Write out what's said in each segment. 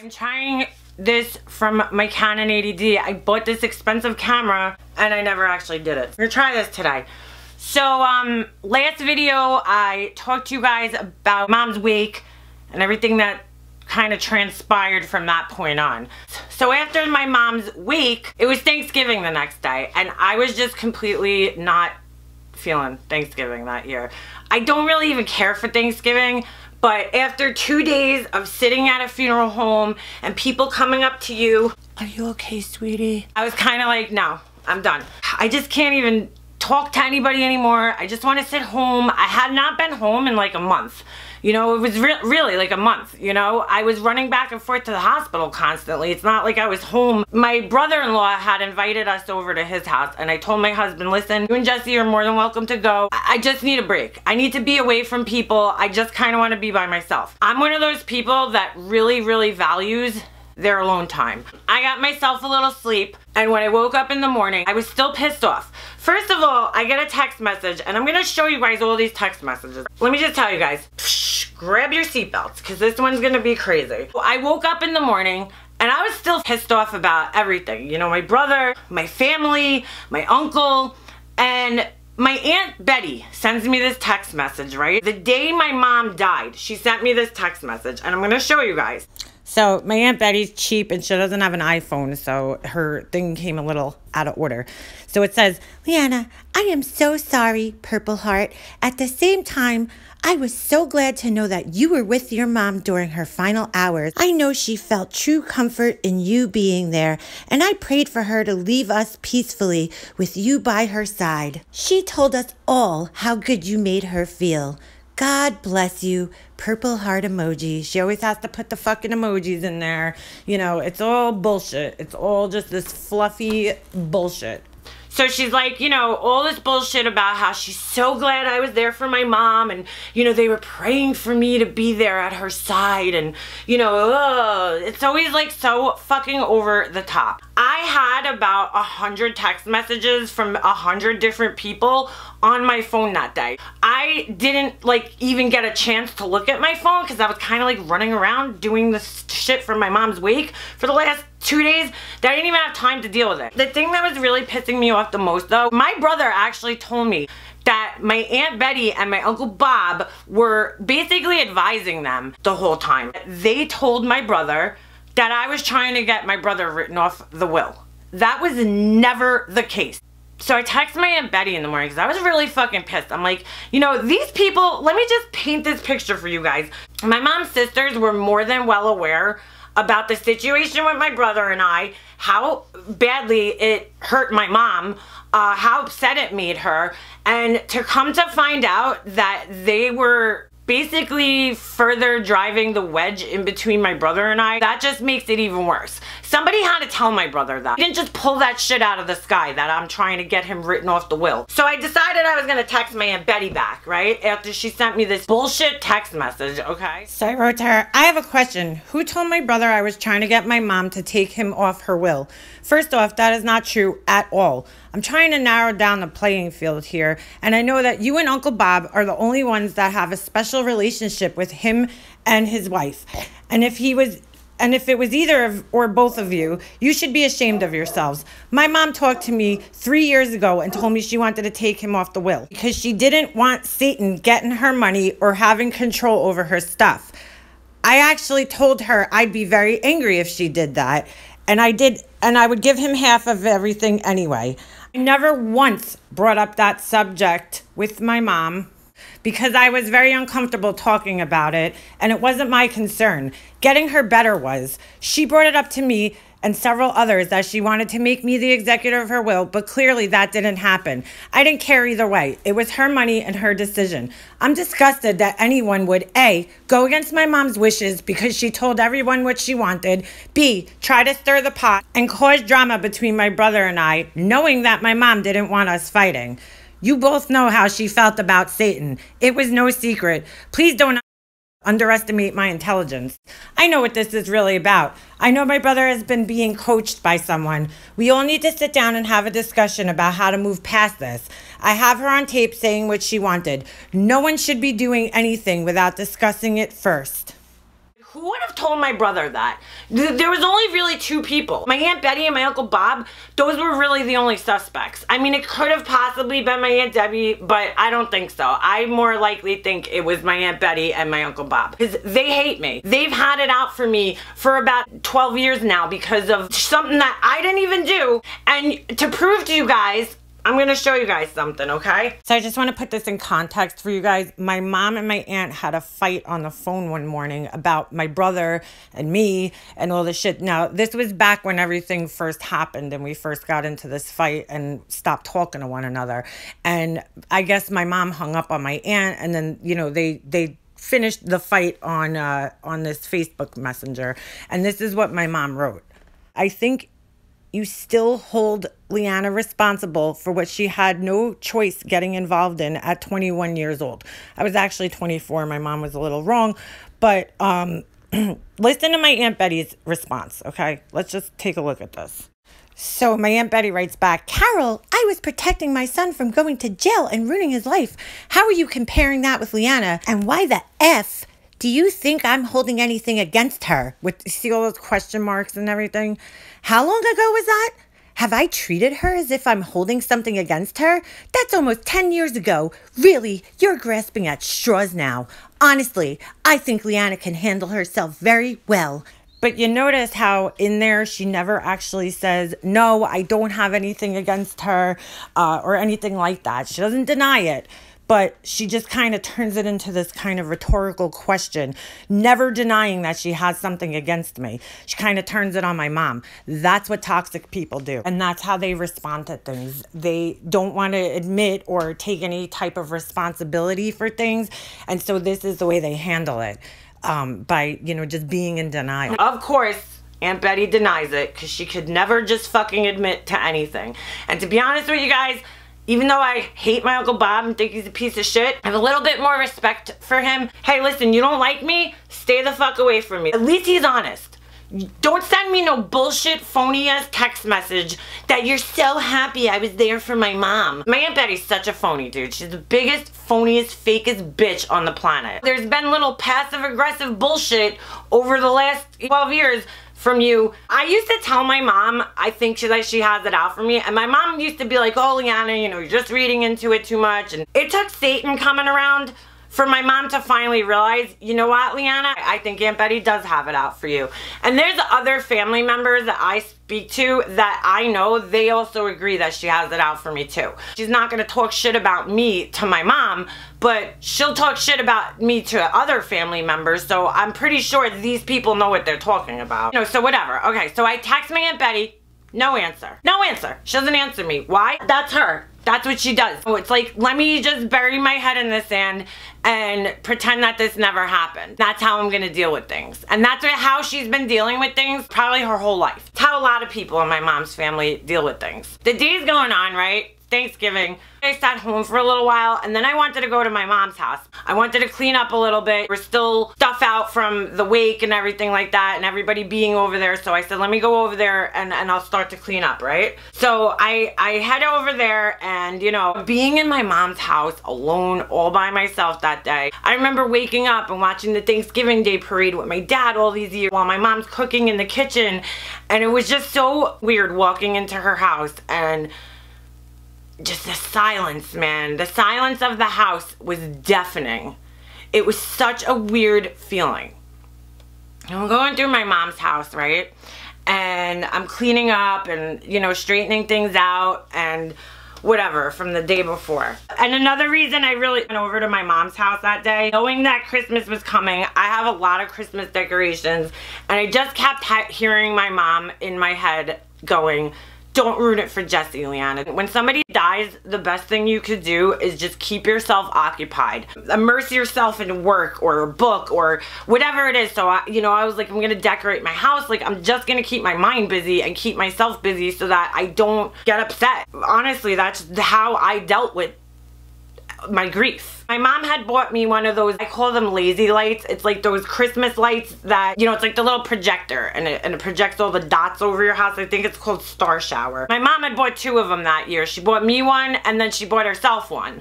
I'm trying this from my Canon 80D. I bought this expensive camera and I never actually did it. We're gonna try this today. So last video I talked to you guys about Mom's wake and everything that kind of transpired from that point on. So after my mom's wake, it was Thanksgiving the next day and I was just completely not feeling Thanksgiving that year. I don't really even care for Thanksgiving, but after 2 days of sitting at a funeral home and people coming up to you, "Are you okay, sweetie?" I was kind of like, no, I'm done. I just can't even talk to anybody anymore. I just want to sit home. I had not been home in like a month. You know, it was really like a month, you know. I was running back and forth to the hospital constantly. It's not like I was home. My brother-in-law had invited us over to his house and I told my husband, listen, you and Jesse are more than welcome to go. I just need a break. I need to be away from people. I just kind of want to be by myself. I'm one of those people that really values their alone time. I got myself a little sleep and when I woke up in the morning, I was still pissed off. First of all, I get a text message and I'm gonna show you guys all these text messages. Let me just tell you guys, grab your seatbelts because this one's gonna be crazy. I woke up in the morning and I was still pissed off about everything. You know, my brother, my family, my uncle, and my Aunt Betty sends me this text message, right? The day my mom died, she sent me this text message and I'm gonna show you guys. So my Aunt Betty's cheap and she doesn't have an iPhone, so her thing came a little out of order. So it says, "Leanna, I am so sorry, Purple Heart. At the same time, I was so glad to know that you were with your mom during her final hours. I know she felt true comfort in you being there, and I prayed for her to leave us peacefully with you by her side. She told us all how good you made her feel. God bless you, Purple Heart emoji." She always has to put the fucking emojis in there. You know, it's all bullshit. It's all just this fluffy bullshit. So she's like, you know, all this bullshit about how she's so glad I was there for my mom and, you know, they were praying for me to be there at her side and, you know, it's always like so fucking over the top. I had about 100 text messages from 100 different people on my phone that day. I didn't like even get a chance to look at my phone because I was kind of like running around doing this shit from my mom's wake for the last 2 days that I didn't even have time to deal with it. The thing that was really pissing me off the most though, my brother actually told me that my Aunt Betty and my Uncle Bob were basically advising them the whole time. They told my brother that I was trying to get my brother written off the will. That was never the case. So I text my Aunt Betty in the morning because I was really fucking pissed. I'm like, you know, these people, let me just paint this picture for you guys. My mom's sisters were more than well aware about the situation with my brother and I, how badly it hurt my mom, how upset it made her, and to come to find out that they were basically further driving the wedge in between my brother and I, that just makes it even worse. Somebody had to tell my brother that. He didn't just pull that shit out of the sky that I'm trying to get him written off the will. So I decided I was gonna text my Aunt Betty back, right? After she sent me this bullshit text message, okay? So I wrote to her, "I have a question. Who told my brother I was trying to get my mom to take him off her will? First off, that is not true at all. I'm trying to narrow down the playing field here, and I know that you and Uncle Bob are the only ones that have a special relationship with him and his wife. And if it was either of or both of you, you should be ashamed of yourselves. My mom talked to me 3 years ago and told me she wanted to take him off the will because she didn't want Satan getting her money or having control over her stuff. I actually told her I'd be very angry if she did that, and I did, and I would give him half of everything anyway. I never once brought up that subject with my mom because I was very uncomfortable talking about it, and it wasn't my concern. Getting her better was. She brought it up to me and several others that she wanted to make me the executor of her will, but clearly that didn't happen. I didn't care either way. It was her money and her decision. I'm disgusted that anyone would A, go against my mom's wishes because she told everyone what she wanted, B, try to stir the pot and cause drama between my brother and I, knowing that my mom didn't want us fighting. You both know how she felt about Satan. It was no secret. Please don't underestimate my intelligence. I know what this is really about. I know my brother has been being coached by someone. We all need to sit down and have a discussion about how to move past this. I have her on tape saying what she wanted. No one should be doing anything without discussing it first. Who would have told my brother that? There was only really two people. My Aunt Betty and my Uncle Bob, those were really the only suspects. I mean, it could have possibly been my Aunt Debbie, but I don't think so. I more likely think it was my Aunt Betty and my Uncle Bob. Because they hate me. They've had it out for me for about 12 years now because of something that I didn't even do. And to prove to you guys, I'm gonna show you guys something, okay? So I just want to put this in context for you guys. My mom and my aunt had a fight on the phone one morning about my brother and me and all this shit. Now, this was back when everything first happened and we first got into this fight and stopped talking to one another. And I guess my mom hung up on my aunt, and then, you know, they finished the fight on this Facebook Messenger. And this is what my mom wrote. I think you still hold Leanna responsible for what she had no choice getting involved in at 21 years old. I was actually 24. My mom was a little wrong. But listen to my Aunt Betty's response, okay? Let's just take a look at this. So my Aunt Betty writes back, Carol, I was protecting my son from going to jail and ruining his life. How are you comparing that with Leanna? And why the F do you think I'm holding anything against her? With, see all those question marks and everything? How long ago was that? Have I treated her as if I'm holding something against her? That's almost 10 years ago. Really, you're grasping at straws now. Honestly, I think Leanna can handle herself very well. But you notice how in there she never actually says, no, I don't have anything against her or anything like that. She doesn't deny it. But she just kind of turns it into this kind of rhetorical question, never denying that she has something against me. She kind of turns it on my mom. That's what toxic people do. And that's how they respond to things. They don't want to admit or take any type of responsibility for things. And so this is the way they handle it, by, you know, just being in denial. Of course, Aunt Betty denies it because she could never just fucking admit to anything. And to be honest with you guys, even though I hate my Uncle Bob and think he's a piece of shit, I have a little bit more respect for him. Hey, listen, you don't like me? Stay the fuck away from me. At least he's honest. Don't send me no bullshit phony-ass text message that you're so happy I was there for my mom. My Aunt Betty's such a phony, dude. She's the biggest, phoniest, fakest bitch on the planet. There's been little passive-aggressive bullshit over the last 12 years from you. I used to tell my mom I think she has it out for me, and my mom used to be like, oh, Leanna, you know, you're just reading into it too much. And it took Satan coming around for my mom to finally realize, you know what, Leanna, I think Aunt Betty does have it out for you. And there's other family members that I speak to that I know they also agree that she has it out for me too. She's not gonna talk shit about me to my mom, but she'll talk shit about me to other family members, so I'm pretty sure these people know what they're talking about. You know, so whatever. Okay, so I text my Aunt Betty, no answer. No answer. She doesn't answer me. Why? That's her. That's what she does. So it's like, let me just bury my head in the sand and pretend that this never happened. That's how I'm gonna deal with things. And that's how she's been dealing with things probably her whole life. It's how a lot of people in my mom's family deal with things. The day's going on, right? Thanksgiving. I sat home for a little while, and then I wanted to go to my mom's house. I wanted to clean up a little bit. We're still stuff out from the wake and everything like that, and everybody being over there. So I said, let me go over there and I'll start to clean up, right? So I head over there, and you know, being in my mom's house alone all by myself that day, I remember waking up and watching the Thanksgiving Day parade with my dad all these years while my mom's cooking in the kitchen, and it was just so weird walking into her house and just the silence, man. The silence of the house was deafening. It was such a weird feeling. I'm going through my mom's house, right? And I'm cleaning up and, you know, straightening things out and whatever from the day before. And another reason I really went over to my mom's house that day, knowing that Christmas was coming, I have a lot of Christmas decorations, and I just kept hearing my mom in my head going, don't ruin it for Jesse, Leanna. When somebody dies, the best thing you could do is just keep yourself occupied. Immerse yourself in work or a book or whatever it is. So, I was like, I'm gonna decorate my house. Like, I'm just gonna keep my mind busy and keep myself busy so that I don't get upset. Honestly, that's how I dealt with my grief. My mom had bought me one of those, I call them lazy lights. It's like those Christmas lights that, you know, it's like the little projector and it projects all the dots over your house. I think it's called Star Shower. My mom had bought 2 of them that year. She bought me one and then she bought herself one.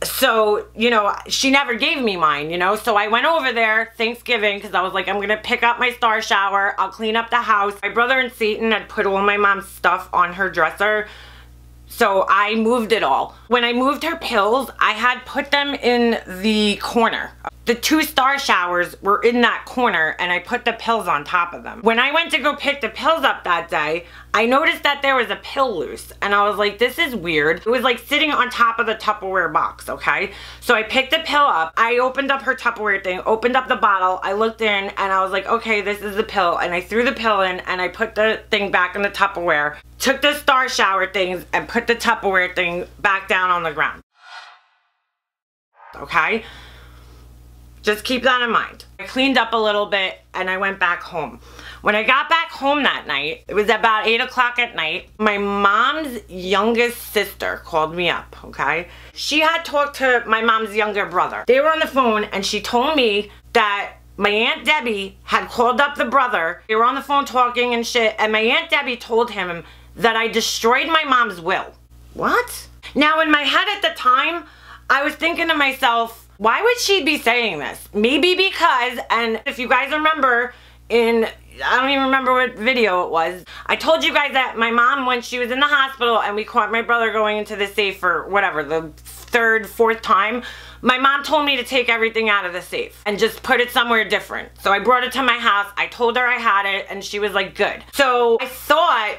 So, you know, she never gave me mine, you know. So I went over there Thanksgiving because I was like, I'm going to pick up my star shower. I'll clean up the house. My brother and Satan had put all my mom's stuff on her dresser. So I moved it all. When I moved her pills, I had put them in the corner. The 2 star showers were in that corner and I put the pills on top of them. When I went to go pick the pills up that day, I noticed that there was a pill loose and I was like, this is weird. It was like sitting on top of the Tupperware box, okay? So I picked the pill up, I opened up her Tupperware thing, opened up the bottle, I looked in and I was like, okay, this is the pill. And I threw the pill in and I put the thing back in the Tupperware, took the star shower things and put the Tupperware thing back down on the ground. Okay? Just keep that in mind. I cleaned up a little bit and I went back home. When I got back home that night, it was about 8 o'clock at night, my mom's youngest sister called me up, okay? She had talked to my mom's younger brother. They were on the phone and she told me that my Aunt Debbie had called up the brother. They were on the phone talking and shit, and my Aunt Debbie told him that I destroyed my mom's will. What? Now in my head at the time, I was thinking to myself, why would she be saying this? Maybe because, and if you guys remember in, I don't even remember what video it was, I told you guys that my mom, when she was in the hospital and we caught my brother going into the safe for whatever, the 3rd, 4th time, my mom told me to take everything out of the safe and just put it somewhere different. So I brought it to my house, I told her I had it, and she was like, good. So I thought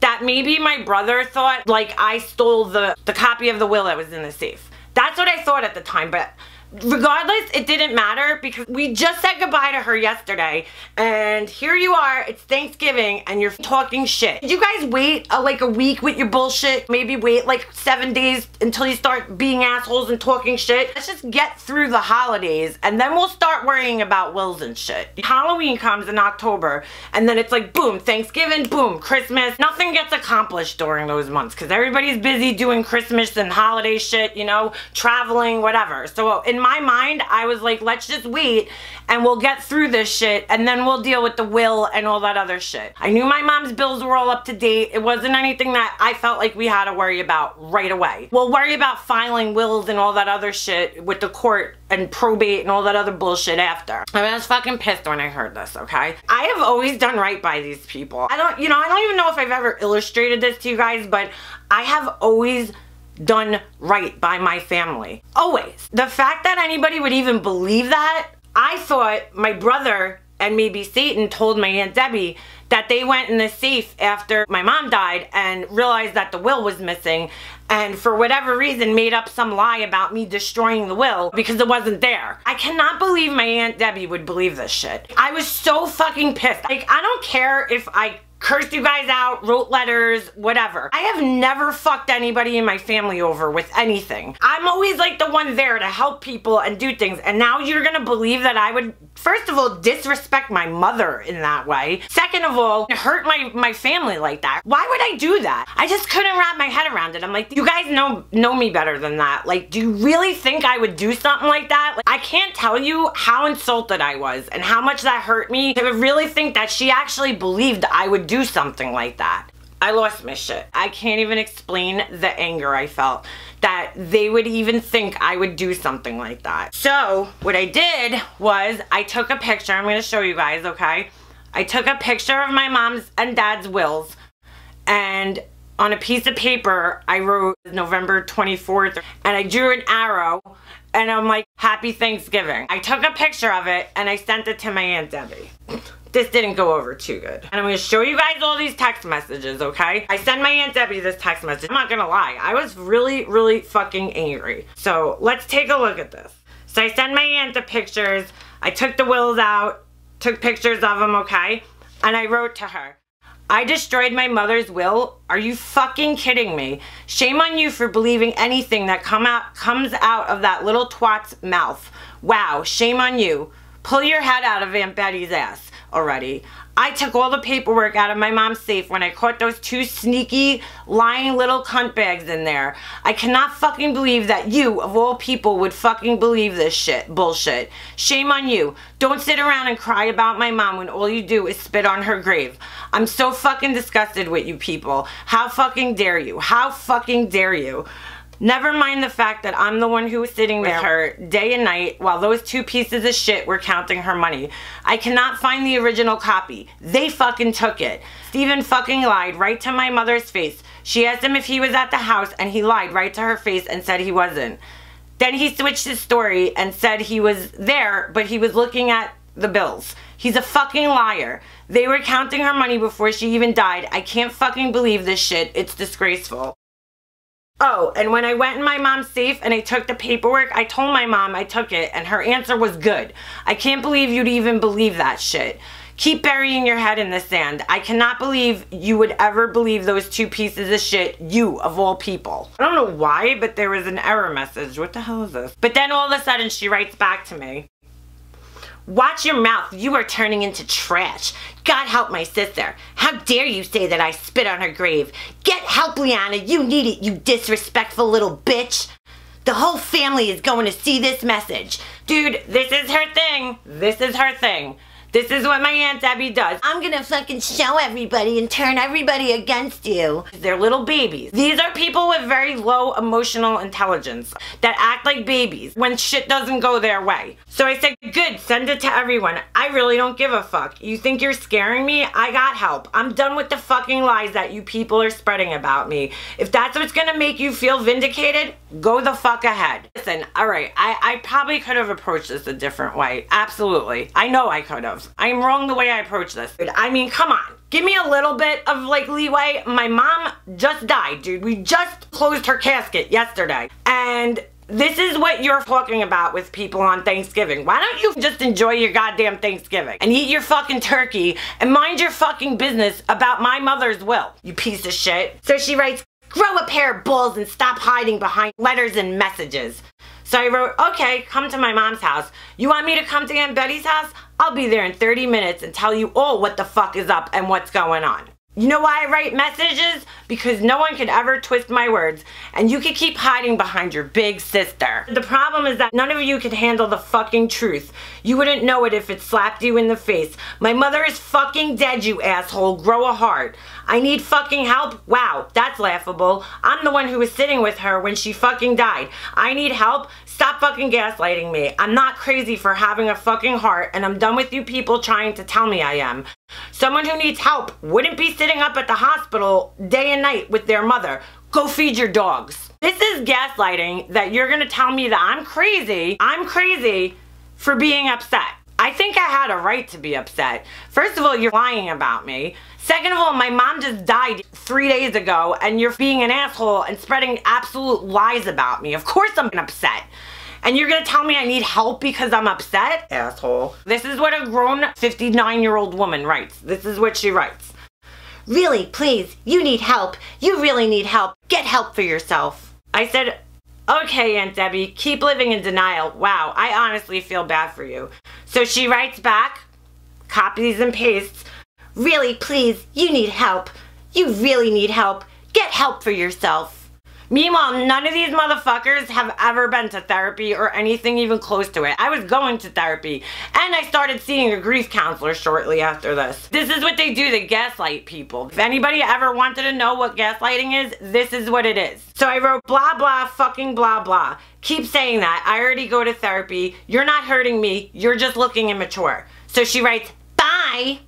that maybe my brother thought like I stole the copy of the will that was in the safe. That's what I thought at the time, but regardless, it didn't matter because we just said goodbye to her yesterday and here you are, it's Thanksgiving and you're talking shit. Did you guys wait like a week with your bullshit? Maybe wait like 7 days until you start being assholes and talking shit? Let's just get through the holidays and then we'll start worrying about wills and shit. Halloween comes in October and then it's like boom, Thanksgiving, boom, Christmas. Nothing gets accomplished during those months because everybody's busy doing Christmas and holiday shit, you know, traveling, whatever. So in my mind, I was like, let's just wait and we'll get through this shit and then we'll deal with the will and all that other shit. I knew my mom's bills were all up to date. It wasn't anything that I felt like we had to worry about right away. We'll worry about filing wills and all that other shit with the court and probate and all that other bullshit after. I mean, I was fucking pissed when I heard this, okay? I have always done right by these people. I don't even know if I've ever illustrated this to you guys, but I have always done right by my family. Always. The fact that anybody would even believe that, I thought my brother and maybe Satan told my Aunt Debbie that they went in the safe after my mom died and realized that the will was missing and for whatever reason made up some lie about me destroying the will because it wasn't there. I cannot believe my Aunt Debbie would believe this shit. I was so fucking pissed. Like, I don't care if I cursed you guys out, wrote letters, whatever. I have never fucked anybody in my family over with anything. I'm always like the one there to help people and do things, and now you're gonna believe that I would, first of all, disrespect my mother in that way. Second of all, hurt my family like that. Why would I do that? I just couldn't wrap my head around it. I'm like, you guys know me better than that. Like, do you really think I would do something like that? Like, I can't tell you how insulted I was and how much that hurt me to really think that she actually believed I would do something like that. I lost my shit. I can't even explain the anger I felt that they would even think I would do something like that. So what I did was I took a picture. I'm gonna show you guys, okay? I took a picture of my mom's and dad's wills and on a piece of paper I wrote November 24th and I drew an arrow and I'm like, happy Thanksgiving. I took a picture of it and I sent it to my Aunt Debbie. This didn't go over too good. And I'm gonna show you guys all these text messages, okay? I sent my Aunt Debbie this text message. I'm not gonna lie, I was really, really fucking angry. So let's take a look at this. So I sent my aunt the pictures, I took the wills out, took pictures of them, okay? And I wrote to her, I destroyed my mother's will? Are you fucking kidding me? Shame on you for believing anything that comes out of that little twat's mouth. Wow, shame on you. Pull your head out of Aunt Betty's ass already. I took all the paperwork out of my mom's safe when I caught those 2 sneaky, lying little cunt bags in there. I cannot fucking believe that you, of all people, would fucking believe this shit. Bullshit. Shame on you. Don't sit around and cry about my mom when all you do is spit on her grave. I'm so fucking disgusted with you people. How fucking dare you? How fucking dare you? Never mind the fact that I'm the one who was sitting with her day and night while those two pieces of shit were counting her money. I cannot find the original copy. They fucking took it. Steven fucking lied right to my mother's face. She asked him if he was at the house and he lied right to her face and said he wasn't. Then he switched his story and said he was there, but he was looking at the bills. He's a fucking liar. They were counting her money before she even died. I can't fucking believe this shit. It's disgraceful. Oh, and when I went in my mom's safe and I took the paperwork, I told my mom I took it and her answer was good. I can't believe you'd even believe that shit. Keep burying your head in the sand. I cannot believe you would ever believe those two pieces of shit, you of all people. I don't know why, but there was an error message. What the hell is this? But then all of a sudden she writes back to me. Watch your mouth, you are turning into trash. God help my sister. How dare you say that I spit on her grave? Get help, Liana, you need it, you disrespectful little bitch. The whole family is going to see this message. Dude, this is her thing. This is her thing. This is what my Aunt Debbie does. I'm gonna fucking show everybody and turn everybody against you. They're little babies. These are people with very low emotional intelligence that act like babies when shit doesn't go their way. So I said, good, send it to everyone. I really don't give a fuck. You think you're scaring me? I got help. I'm done with the fucking lies that you people are spreading about me. If that's what's gonna make you feel vindicated, go the fuck ahead. Listen, alright, I probably could have approached this a different way. Absolutely. I know I could have. I'm wrong the way I approach this. I mean, come on. Give me a little bit of like leeway. My mom just died, dude. We just closed her casket yesterday. And this is what you're talking about with people on Thanksgiving. Why don't you just enjoy your goddamn Thanksgiving and eat your fucking turkey and mind your fucking business about my mother's will, you piece of shit. So she writes, grow a pair of balls and stop hiding behind letters and messages. So I wrote, okay, come to my mom's house. You want me to come to Aunt Betty's house? I'll be there in 30 minutes and tell you all what the fuck is up and what's going on. You know why I write messages? Because no one could ever twist my words, and you could keep hiding behind your big sister. The problem is that none of you could handle the fucking truth. You wouldn't know it if it slapped you in the face. My mother is fucking dead, you asshole. Grow a heart. I need fucking help? Wow, that's laughable. I'm the one who was sitting with her when she fucking died. I need help? Stop fucking gaslighting me. I'm not crazy for having a fucking heart, and I'm done with you people trying to tell me I am. Someone who needs help wouldn't be sitting up at the hospital day and night with their mother. Go feed your dogs. This is gaslighting that you're gonna tell me that I'm crazy for being upset. I think I had a right to be upset. First of all, you're lying about me. Second of all, my mom just died 3 days ago and you're being an asshole and spreading absolute lies about me. Of course I'm upset. And you're gonna tell me I need help because I'm upset? Asshole. This is what a grown 59-year-old woman writes. This is what she writes. Really, please, you need help. You really need help. Get help for yourself. I said, okay, Aunt Debbie, keep living in denial. Wow, I honestly feel bad for you. So she writes back, copies and pastes, really, please, you need help. You really need help. Get help for yourself. Meanwhile, none of these motherfuckers have ever been to therapy or anything even close to it. I was going to therapy, and I started seeing a grief counselor shortly after this. This is what they do, they gaslight people. If anybody ever wanted to know what gaslighting is, this is what it is. So I wrote blah blah fucking blah blah. Keep saying that. I already go to therapy. You're not hurting me. You're just looking immature. So she writes, bye.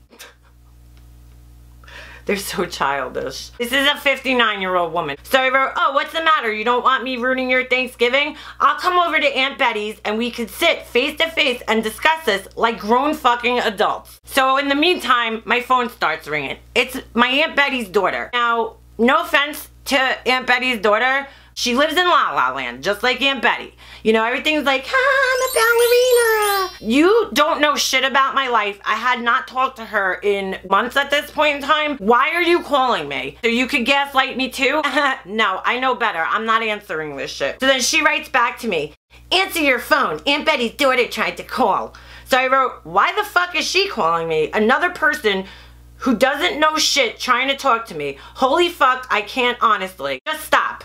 They're so childish. This is a 59-year-old woman. So I wrote, oh, what's the matter? You don't want me ruining your Thanksgiving? I'll come over to Aunt Betty's and we could sit face to face and discuss this like grown fucking adults. So in the meantime, my phone starts ringing. It's my Aunt Betty's daughter. Now, no offense to Aunt Betty's daughter. She lives in La La Land, just like Aunt Betty. You know, everything's like, ah, I'm a ballerina. You don't know shit about my life. I had not talked to her in months at this point in time. Why are you calling me? So you could gaslight me too? No, I know better. I'm not answering this shit. So then she writes back to me, answer your phone. Aunt Betty's daughter tried to call. So I wrote, why the fuck is she calling me? Another person who doesn't know shit trying to talk to me. Holy fuck, I can't honestly. Just stop.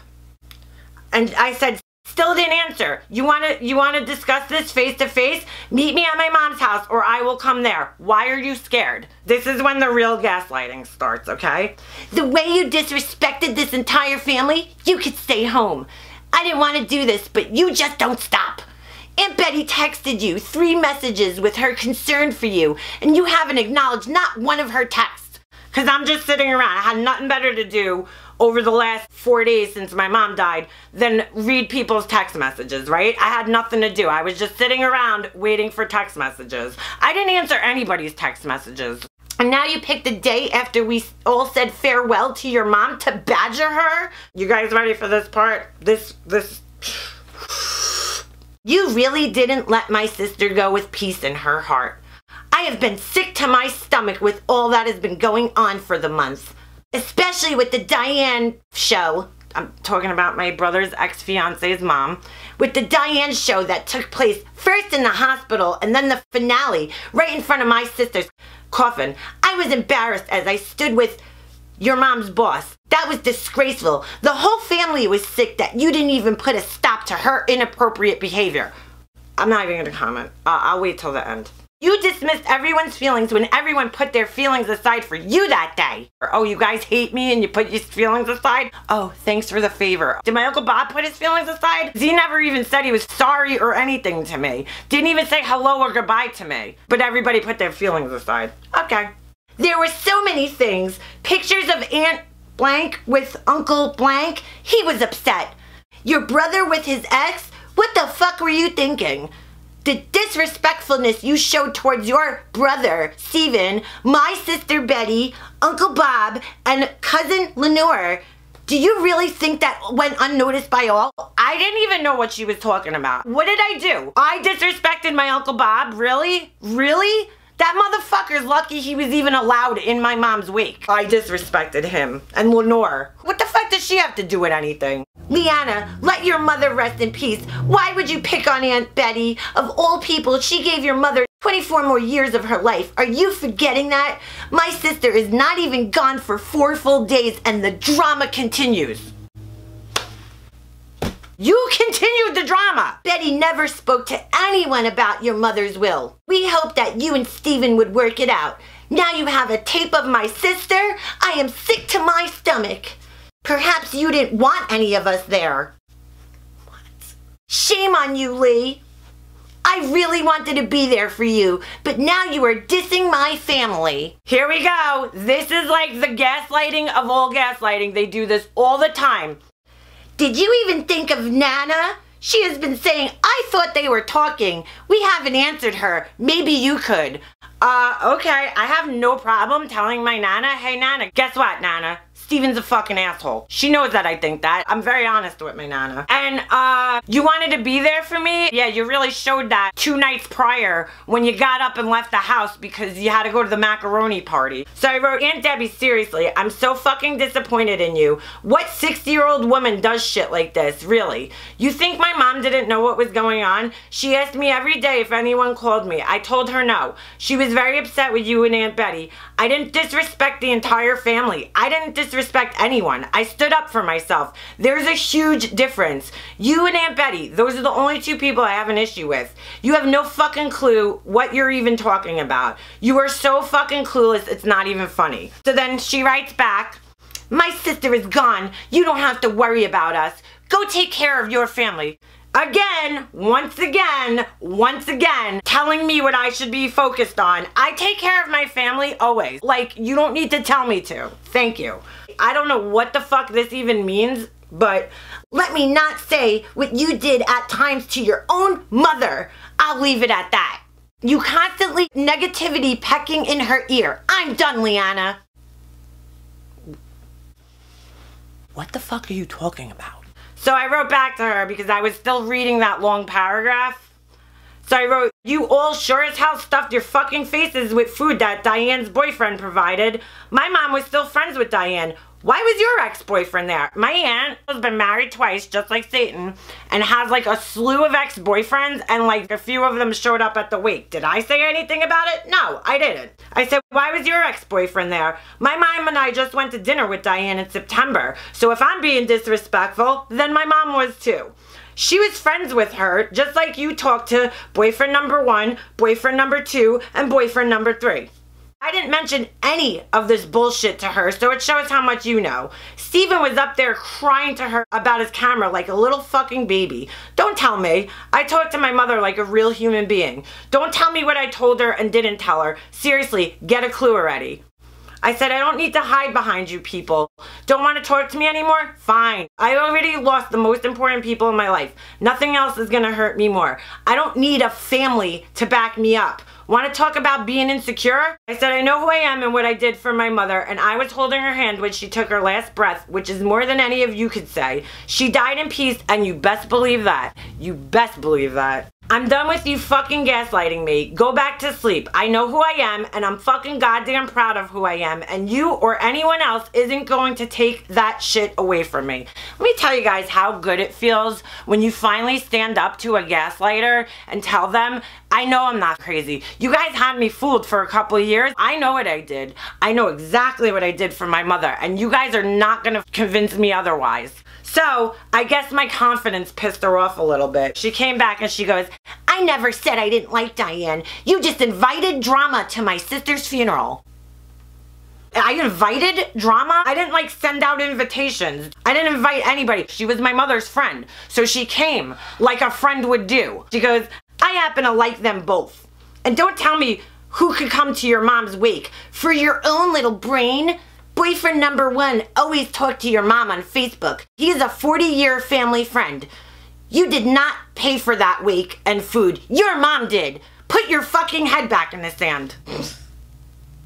And I said, still didn't answer. You wanna discuss this face to face? Meet me at my mom's house or I will come there. Why are you scared? This is when the real gaslighting starts, okay? The way you disrespected this entire family, you could stay home. I didn't want to do this, but you just don't stop. Aunt Betty texted you 3 messages with her concern for you, and you haven't acknowledged not one of her texts. Because I'm just sitting around. I had nothing better to do over the last 4 days since my mom died than read people's text messages, right? I had nothing to do. I was just sitting around waiting for text messages. I didn't answer anybody's text messages. And now you picked the day after we all said farewell to your mom to badger her? You guys ready for this part? This... You really didn't let my sister go with peace in her heart. I have been sick to my stomach with all that has been going on for the month. Especially with the Diane show. I'm talking about my brother's ex-fiance's mom. With the Diane show that took place first in the hospital and then the finale right in front of my sister's coffin. I was embarrassed as I stood with your mom's boss. That was disgraceful. The whole family was sick that you didn't even put a stop to her inappropriate behavior. I'm not even going to comment. I'll wait till the end. You dismissed everyone's feelings when everyone put their feelings aside for you that day. Oh, you guys hate me and you put your feelings aside? Oh, thanks for the favor. Did my Uncle Bob put his feelings aside? He never even said he was sorry or anything to me. Didn't even say hello or goodbye to me. But everybody put their feelings aside. Okay. There were so many things. Pictures of Aunt Blank with Uncle Blank. He was upset. Your brother with his ex? What the fuck were you thinking? The disrespectfulness you showed towards your brother, Steven, my sister Betty, Uncle Bob, and cousin Lenore. Do you really think that went unnoticed by all? I didn't even know what she was talking about. What did I do? I disrespected my Uncle Bob? Really? Really? That motherfucker's lucky he was even allowed in my mom's wake. I disrespected him. And Lenore. What the fuck does she have to do with anything? Leanna, let your mother rest in peace. Why would you pick on Aunt Betty? Of all people, she gave your mother 24 more years of her life. Are you forgetting that? My sister is not even gone for 4 full days and the drama continues. You continued the drama! Betty never spoke to anyone about your mother's will. We hoped that you and Steven would work it out. Now you have a tape of my sister? I am sick to my stomach. Perhaps you didn't want any of us there. What? Shame on you, Lee. I really wanted to be there for you, but now you are dissing my family. Here we go. This is like the gaslighting of all gaslighting. They do this all the time. Did you even think of Nana? She has been saying, I thought they were talking. We haven't answered her. Maybe you could. Okay. I have no problem telling my Nana, hey Nana, guess what, Nana? Steven's a fucking asshole. She knows that I think that. I'm very honest with my Nana. And, you wanted to be there for me? Yeah, you really showed that 2 nights prior when you got up and left the house because you had to go to the macaroni party. So I wrote, Aunt Debbie, seriously, I'm so fucking disappointed in you. What 60-year-old woman does shit like this, really? You think my mom didn't know what was going on? She asked me every day if anyone called me. I told her no. She was very upset with you and Aunt Betty. I didn't disrespect the entire family. I didn't disrespect anyone. I stood up for myself. There's a huge difference. You and Aunt Betty, those are the only 2 people I have an issue with. You have no fucking clue what you're even talking about. You are so fucking clueless, it's not even funny. So then she writes back, my sister is gone. You don't have to worry about us. Go take care of your family. Again, once again, telling me what I should be focused on. I take care of my family always. Like, you don't need to tell me to. Thank you. I don't know what the fuck this even means, but let me not say what you did at times to your own mother. I'll leave it at that. You constantly negativity pecking in her ear. I'm done, Leanna. What the fuck are you talking about? So I wrote back to her because I was still reading that long paragraph. So I wrote, you all sure as hell stuffed your fucking faces with food that Diane's boyfriend provided. My mom was still friends with Diane. Why was your ex-boyfriend there? My aunt has been married twice, just like Satan, and has like a slew of ex-boyfriends, and like a few of them showed up at the wake. Did I say anything about it? No, I didn't. I said, why was your ex-boyfriend there? My mom and I just went to dinner with Diane in September, so if I'm being disrespectful, then my mom was too. She was friends with her, just like you talked to boyfriend number 1, boyfriend number 2, and boyfriend number 3. I I didn't mention any of this bullshit to her, so it shows how much you know. Steven was up there crying to her about his camera like a little fucking baby. Don't tell me. I talked to my mother like a real human being. Don't tell me what I told her and didn't tell her. Seriously, get a clue already. I said, I don't need to hide behind you people. Don't want to talk to me anymore? Fine. I already lost the most important people in my life. Nothing else is going to hurt me more. I don't need a family to back me up. Want to talk about being insecure? I said, I know who I am and what I did for my mother, and I was holding her hand when she took her last breath, which is more than any of you could say. She died in peace, and you best believe that. You best believe that. I'm done with you fucking gaslighting me. Go back to sleep. I know who I am, and I'm fucking goddamn proud of who I am, and you or anyone else isn't going to take that shit away from me. Let me tell you guys how good it feels when you finally stand up to a gaslighter and tell them, I know I'm not crazy. You guys had me fooled for a couple of years. I know what I did. I know exactly what I did for my mother, and you guys are not gonna convince me otherwise. So, I guess my confidence pissed her off a little bit. She came back and she goes, I never said I didn't like Diane. You just invited drama to my sister's funeral. I invited drama? I didn't like send out invitations. I didn't invite anybody. She was my mother's friend. So she came like a friend would do. She goes, I happen to like them both. And don't tell me who could come to your mom's wake. For your own little brain, boyfriend number one always talked to your mom on Facebook. He is a 40-year family friend. You did not pay for that wake and food. Your mom did. Put your fucking head back in the sand.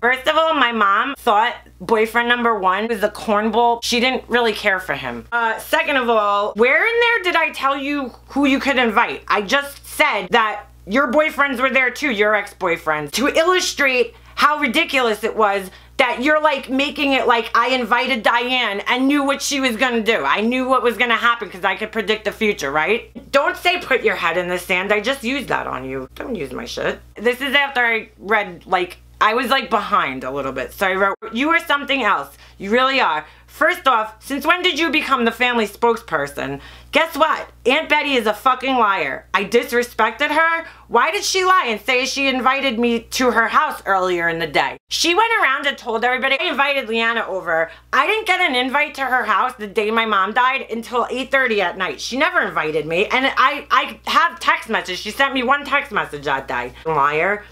First of all, my mom thought boyfriend number one was a cornball. She didn't really care for him. Second of all, where in there did I tell you who you could invite? I just said that your boyfriends were there too, your ex-boyfriends, to illustrate how ridiculous it was that you're like making it like I invited Diane and knew what she was gonna do. I knew what was gonna happen because I could predict the future, right? Don't say put your head in the sand. I just used that on you. Don't use my shit. This is after I read, like, I was like behind a little bit. So I wrote, you are something else. You really are. First off, since when did you become the family spokesperson? Guess what? Aunt Betty is a fucking liar. I disrespected her? Why did she lie and say she invited me to her house earlier in the day? She went around and told everybody I invited Leanna over. I didn't get an invite to her house the day my mom died until 8:30 at night. She never invited me, and I have text messages. She sent me one text message that day. Liar.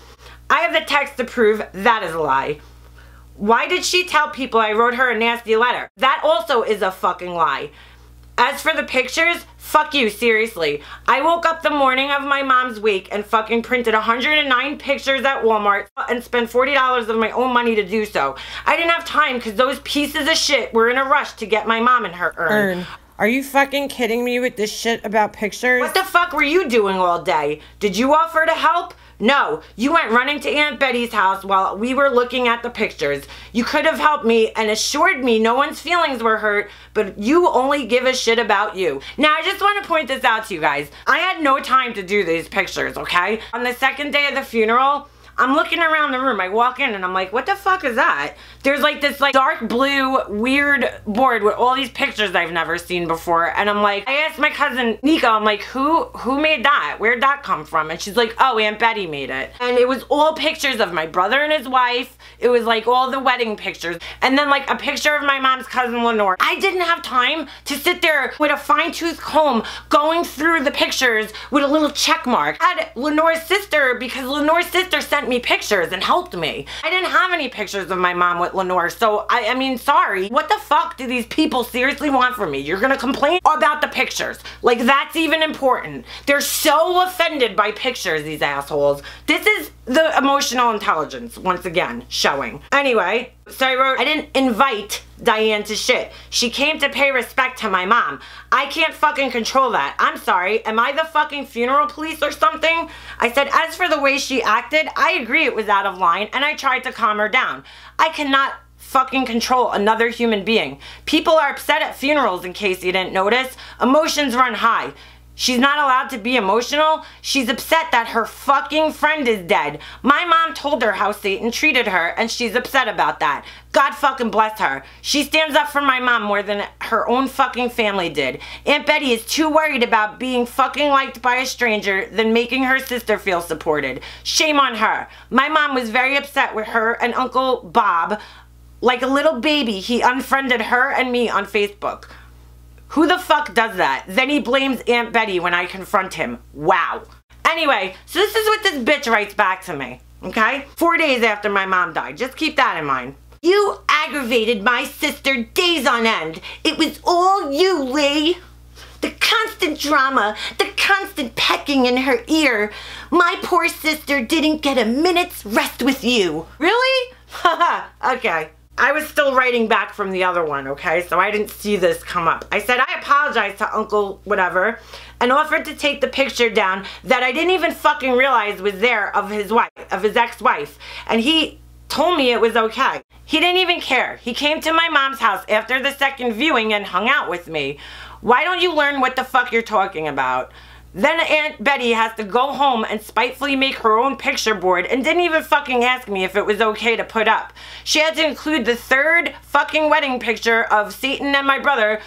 I have the text to prove that is a lie. Why did she tell people I wrote her a nasty letter? That also is a fucking lie. As for the pictures, fuck you, seriously. I woke up the morning of my mom's wake and fucking printed 109 pictures at Walmart and spent $40 of my own money to do so. I didn't have time because those pieces of shit were in a rush to get my mom in her urn. Are you fucking kidding me with this shit about pictures? What the fuck were you doing all day? Did you offer to help? No, you went running to Aunt Betty's house while we were looking at the pictures. You could have helped me and assured me no one's feelings were hurt, but you only give a shit about you. Now, I just want to point this out to you guys. I had no time to do these pictures, okay? On the second day of the funeral, I'm looking around the room. I walk in and I'm like, what the fuck is that? There's like this like dark blue weird board with all these pictures I've never seen before. And I'm like, I asked my cousin Nico, I'm like, who made that? Where'd that come from? And she's like, oh, Aunt Betty made it. And it was all pictures of my brother and his wife. It was like all the wedding pictures. And then like a picture of my mom's cousin Lenore. I didn't have time to sit there with a fine-tooth comb going through the pictures with a little check mark. I had Lenore's sister because Lenore's sister sent me pictures and helped me. I didn't have any pictures of my mom with Lenore, so I mean, sorry. What the fuck do these people seriously want from me? You're gonna complain about the pictures. Like, that's even important. They're so offended by pictures, these assholes. This is the emotional intelligence, once again, showing. Anyway, so I wrote, I didn't invite Diane to shit. She came to pay respect to my mom. I can't fucking control that. I'm sorry. Am I the fucking funeral police or something? I said, as for the way she acted, I agree it was out of line and I tried to calm her down. I cannot fucking control another human being. People are upset at funerals, in case you didn't notice. Emotions run high. She's not allowed to be emotional. She's upset that her fucking friend is dead. My mom told her how Satan treated her, and she's upset about that. God fucking bless her. She stands up for my mom more than her own fucking family did. Aunt Betty is too worried about being fucking liked by a stranger than making her sister feel supported. Shame on her. My mom was very upset with her and Uncle Bob. Like a little baby, he unfriended her and me on Facebook. Who the fuck does that? Then he blames Aunt Betty when I confront him. Wow. Anyway, so this is what this bitch writes back to me, okay? 4 days after my mom died. Just keep that in mind. You aggravated my sister days on end. It was all you, Lee. The constant drama, the constant pecking in her ear. My poor sister didn't get a minute's rest with you. Really? Haha, okay. I was still writing back from the other one, okay? So I didn't see this come up. I said I apologized to Uncle whatever and offered to take the picture down that I didn't even fucking realize was there of his wife, of his ex-wife. And he told me it was okay. He didn't even care. He came to my mom's house after the second viewing and hung out with me. Why don't you learn what the fuck you're talking about? Then Aunt Betty has to go home and spitefully make her own picture board and didn't even fucking ask me if it was okay to put up. She had to include the third fucking wedding picture of Satan and my brother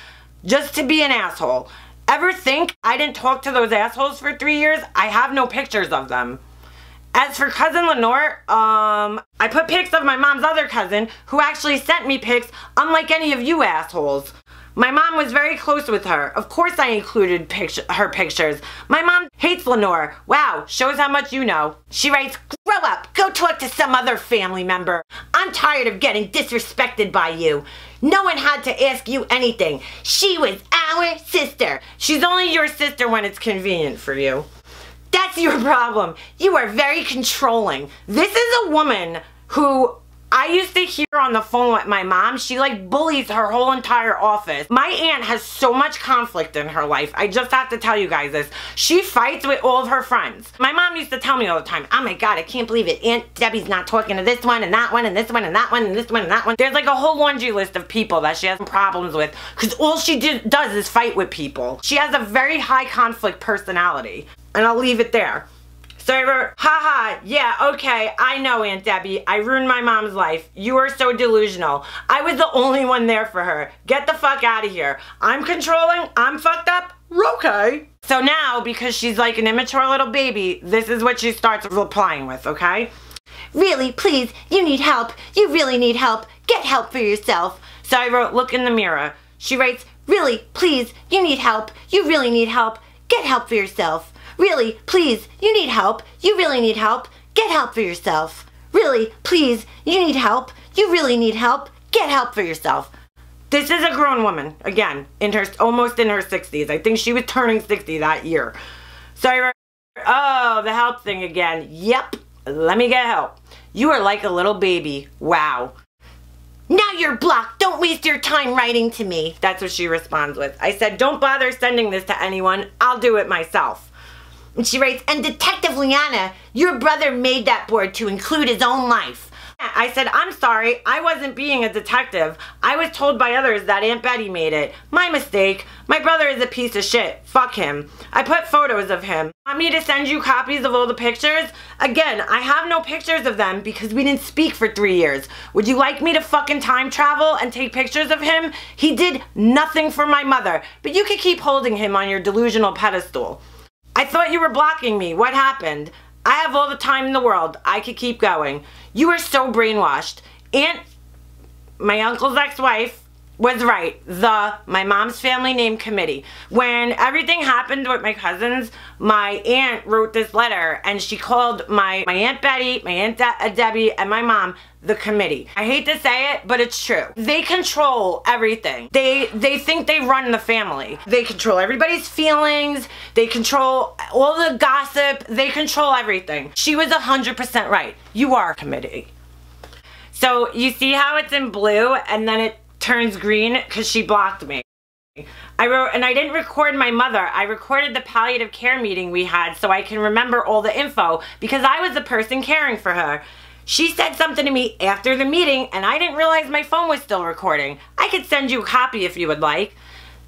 just to be an asshole. Ever think I didn't talk to those assholes for 3 years? I have no pictures of them. As for cousin Lenore, I put pics of my mom's other cousin who actually sent me pics, unlike any of you assholes. My mom was very close with her. Of course I included her pictures. My mom hates Lenore. Wow, shows how much you know. She writes, grow up, go talk to some other family member. I'm tired of getting disrespected by you. No one had to ask you anything. She was our sister. She's only your sister when it's convenient for you. That's your problem. You are very controlling. This is a woman who I used to hear on the phone with my mom. She like bullies her whole entire office. My aunt has so much conflict in her life. I just have to tell you guys this. She fights with all of her friends. My mom used to tell me all the time, oh my God, I can't believe it. Aunt Debbie's not talking to this one and that one and this one and that one and this one and that one. There's like a whole laundry list of people that she has problems with because all she does is fight with people. She has a very high conflict personality. And I'll leave it there. So I wrote, haha, yeah, okay, I know, Aunt Debbie. I ruined my mom's life. You are so delusional. I was the only one there for her. Get the fuck out of here. I'm controlling, I'm fucked up, okay. So now, because she's like an immature little baby, this is what she starts replying with, okay? Really, please, you need help. You really need help. Get help for yourself. So I wrote, look in the mirror. She writes, really, please, you need help. You really need help. Get help for yourself. Really, please, you need help. You really need help. Get help for yourself. Really, please, you need help. You really need help. Get help for yourself. This is a grown woman, again, almost in her 60s. I think she was turning 60 that year. So I wrote, oh, the help thing again. Yep, let me get help. You are like a little baby. Wow. Now you're blocked. Don't waste your time writing to me. That's what she responds with. I said, don't bother sending this to anyone. I'll do it myself. And she writes, and Detective Liana, your brother made that board to include his own life. I said, I'm sorry, I wasn't being a detective. I was told by others that Aunt Betty made it. My mistake. My brother is a piece of shit. Fuck him. I put photos of him. Want me to send you copies of all the pictures? Again, I have no pictures of them because we didn't speak for 3 years. Would you like me to fucking time travel and take pictures of him? He did nothing for my mother, but you can keep holding him on your delusional pedestal. I thought you were blocking me. What happened? I have all the time in the world. I could keep going. You are so brainwashed. My uncle's ex-wife was right. My mom's family name committee. When everything happened with my cousins, my aunt wrote this letter and she called my Aunt Betty, my Aunt Debbie, and my mom the committee. I hate to say it, but it's true. They control everything. They think they run the family. They control everybody's feelings. They control all the gossip. They control everything. She was 100% right. You are a committee. So you see how it's in blue and then it turns green because she blocked me. I wrote, and I didn't record my mother. I recorded the palliative care meeting we had so I can remember all the info because I was the person caring for her. She said something to me after the meeting and I didn't realize my phone was still recording. I could send you a copy if you would like.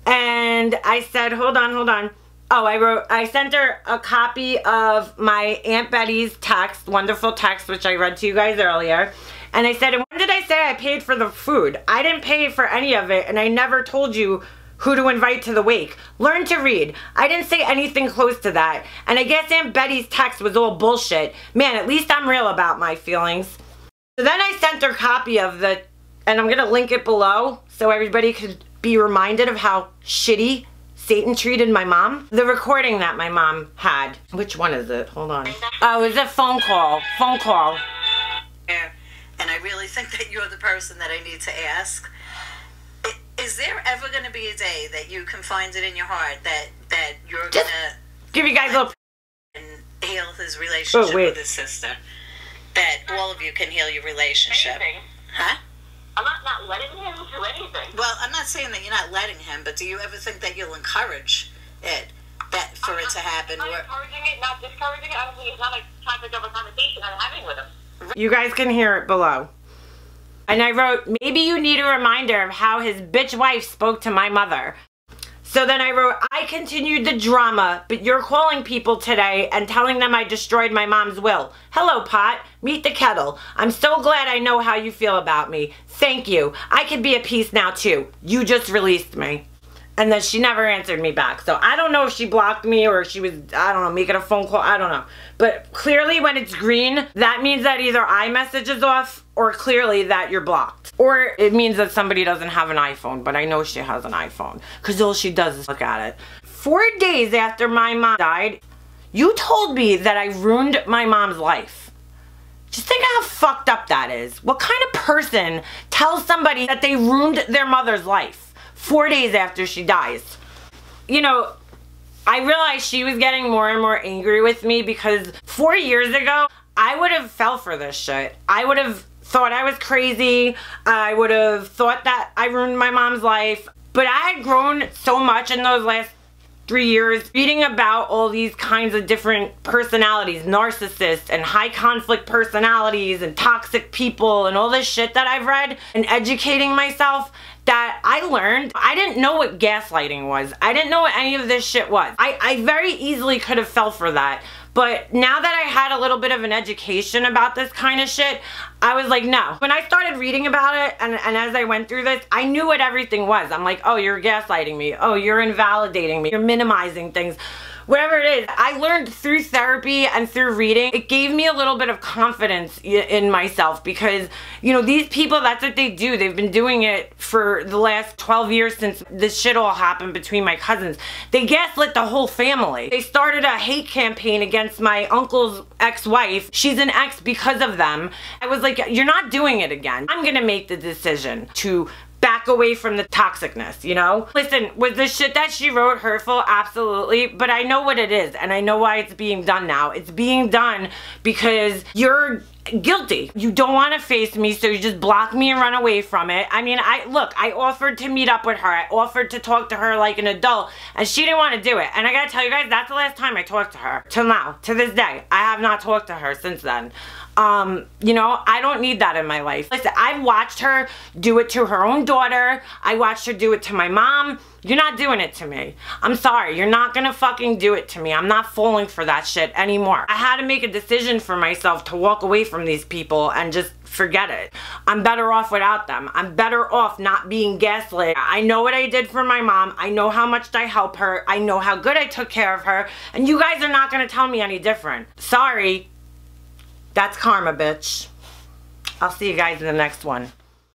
And I said, hold on. Oh, I sent her a copy of my Aunt Betty's text, wonderful text, which I read to you guys earlier. And I said, when did I say I paid for the food? I didn't pay for any of it, and I never told you who to invite to the wake. Learn to read. I didn't say anything close to that. And I guess Aunt Betty's text was all bullshit. Man, at least I'm real about my feelings. So then I sent her a copy of the, and I'm gonna link it below so everybody could be reminded of how shitty Satan treated my mom. The recording that my mom had. Which one is it? Hold on. Oh, it was a phone call. Phone call. And I really think that you're the person that I need to ask. Is there ever going to be a day that you can find it in your heart that you're going to give you guys a little and heal his relationship with his sister? That all of you can heal your relationship. Anything. Huh? I'm not letting him do anything. Well, I'm not saying that you're not letting him, but do you ever think that you'll encourage it, that for it to happen? I'm encouraging it, not discouraging it. Honestly, it's not a topic of a conversation I'm having with him. You guys can hear it below. And I wrote, maybe you need a reminder of how his bitch wife spoke to my mother. So then I wrote, I continued the drama, but you're calling people today and telling them I destroyed my mom's will. Hello, pot. Meet the kettle. I'm so glad I know how you feel about me. Thank you. I can be at peace now, too. You just released me. And then she never answered me back. So I don't know if she blocked me or she was, I don't know, making a phone call. I don't know. But clearly when it's green, that means that either iMessage is off or clearly that you're blocked. Or it means that somebody doesn't have an iPhone. But I know she has an iPhone because all she does is look at it. 4 days after my mom died, you told me that I ruined my mom's life. Just think how fucked up that is. What kind of person tells somebody that they ruined their mother's life 4 days after she dies? You know, I realized she was getting more and more angry with me because 4 years ago, I would have fell for this shit. I would have thought I was crazy. I would have thought that I ruined my mom's life. But I had grown so much in those last 3 years reading about all these kinds of different personalities, narcissists and high conflict personalities and toxic people and all this shit that I've read and educating myself, that I learned I didn't know what gaslighting was. I didn't know what any of this shit was. I very easily could have fell for that. But now that I had a little bit of an education about this kind of shit, I was like, no. When I started reading about it, and as I went through this, I knew what everything was. I'm like, oh, you're gaslighting me. Oh, you're invalidating me. You're minimizing things. Whatever it is, I learned through therapy and through reading. It gave me a little bit of confidence in myself because, you know, these people, that's what they do. They've been doing it for the last 12 years since this shit all happened between my cousins. They gaslit the whole family. They started a hate campaign against my uncle's ex-wife. She's an ex because of them. I was like, you're not doing it again. I'm gonna make the decision to back away from the toxicness, you know? Listen, was the shit that she wrote hurtful? Absolutely. But I know what it is, and I know why it's being done now. It's being done because you're guilty. You don't want to face me, so you just block me and run away from it. I mean, I offered to meet up with her. I offered to talk to her like an adult, and she didn't want to do it. And I gotta tell you guys, that's the last time I talked to her. Till now, to this day. I have not talked to her since then. You know, I don't need that in my life. Listen, I've watched her do it to her own daughter. I watched her do it to my mom. You're not doing it to me. I'm sorry. You're not gonna fucking do it to me. I'm not falling for that shit anymore. I had to make a decision for myself to walk away from these people and just forget it. I'm better off without them. I'm better off not being gaslit. I know what I did for my mom. I know how much I helped her. I know how good I took care of her. And you guys are not gonna tell me any different. Sorry. That's karma, bitch. I'll see you guys in the next one.